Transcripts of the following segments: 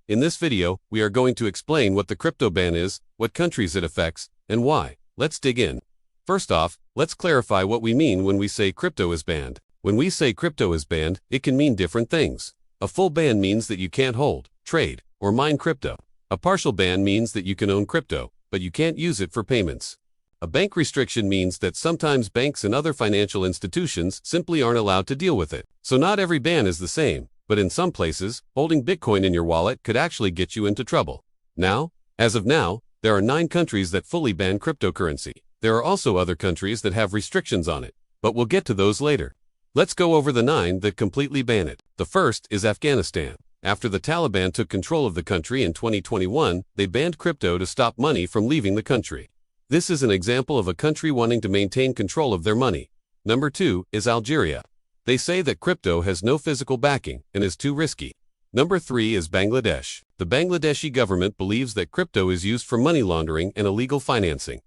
In this video, we are going to explain what the crypto ban is, what countries it affects, and why. Let's dig in. First off, let's clarify what we mean when we say crypto is banned. When we say crypto is banned, it can mean different things. A full ban means that you can't hold, trade, or mine crypto. A partial ban means that you can own crypto, but you can't use it for payments. A bank restriction means that sometimes banks and other financial institutions simply aren't allowed to deal with it. So not every ban is the same, but in some places, holding Bitcoin in your wallet could actually get you into trouble. As of now, there are 9 countries that fully ban cryptocurrency. There are also other countries that have restrictions on it, but we'll get to those later. Let's go over the 9 that completely ban it. The first is Afghanistan. After the Taliban took control of the country in 2021, they banned crypto to stop money from leaving the country. This is an example of a country wanting to maintain control of their money. Number 2 is Algeria. They say that crypto has no physical backing and is too risky. Number 3 is Bangladesh. The Bangladeshi government believes that crypto is used for money laundering and illegal financing.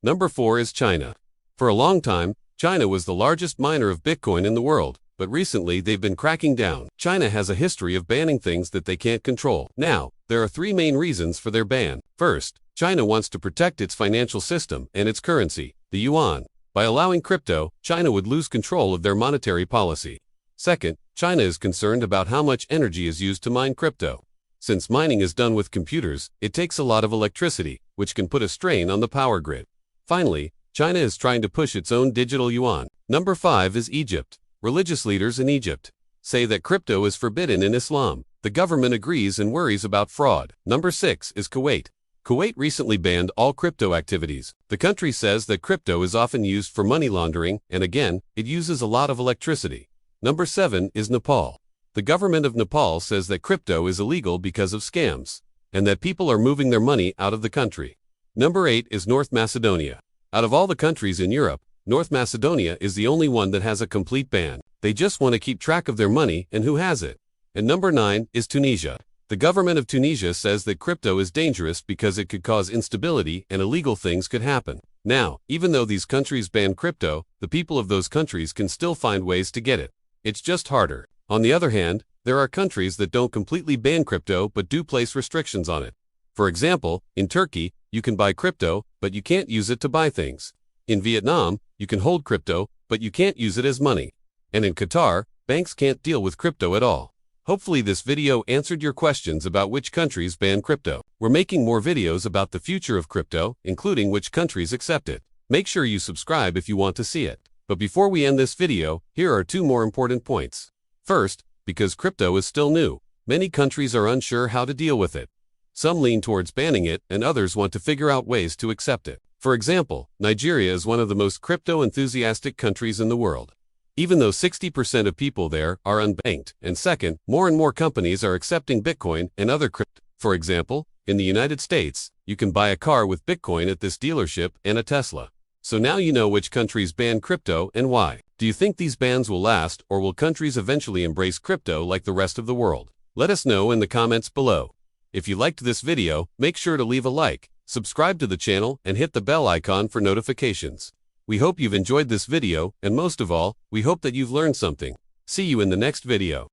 Number 4 is China. For a long time, China was the largest miner of Bitcoin in the world, but recently they've been cracking down. China has a history of banning things that they can't control. Now, there are 3 main reasons for their ban. First, China wants to protect its financial system and its currency, the yuan. By allowing crypto, China would lose control of their monetary policy. Second, China is concerned about how much energy is used to mine crypto. Since mining is done with computers, it takes a lot of electricity, which can put a strain on the power grid. Finally, China is trying to push its own digital yuan. Number 5 is Egypt. Religious leaders in Egypt say that crypto is forbidden in Islam. The government agrees and worries about fraud. Number 6 is Kuwait. Kuwait recently banned all crypto activities. The country says that crypto is often used for money laundering, and again, it uses a lot of electricity. Number 7 is Nepal. The government of Nepal says that crypto is illegal because of scams, and that people are moving their money out of the country. Number 8 is North Macedonia. Out of all the countries in Europe, North Macedonia is the only one that has a complete ban. They just want to keep track of their money and who has it. And number 9 is Tunisia. The government of Tunisia says that crypto is dangerous because it could cause instability and illegal things could happen. Now, even though these countries ban crypto, the people of those countries can still find ways to get it. It's just harder. On the other hand, there are countries that don't completely ban crypto but do place restrictions on it. For example, in Turkey, you can buy crypto, but you can't use it to buy things. In Vietnam, you can hold crypto, but you can't use it as money. And in Qatar, banks can't deal with crypto at all. Hopefully this video answered your questions about which countries ban crypto. We're making more videos about the future of crypto, including which countries accept it. Make sure you subscribe if you want to see it. But before we end this video, here are 2 more important points. First, because crypto is still new, many countries are unsure how to deal with it. Some lean towards banning it, and others want to figure out ways to accept it. For example, Nigeria is one of the most crypto-enthusiastic countries in the world, even though 60% of people there are unbanked. And second, more and more companies are accepting Bitcoin and other crypto. For example, in the United States, you can buy a car with Bitcoin at this dealership and a Tesla. So now you know which countries ban crypto and why. Do you think these bans will last, or will countries eventually embrace crypto like the rest of the world? Let us know in the comments below. If you liked this video, make sure to leave a like, subscribe to the channel, and hit the bell icon for notifications. We hope you've enjoyed this video, and most of all, we hope that you've learned something. See you in the next video.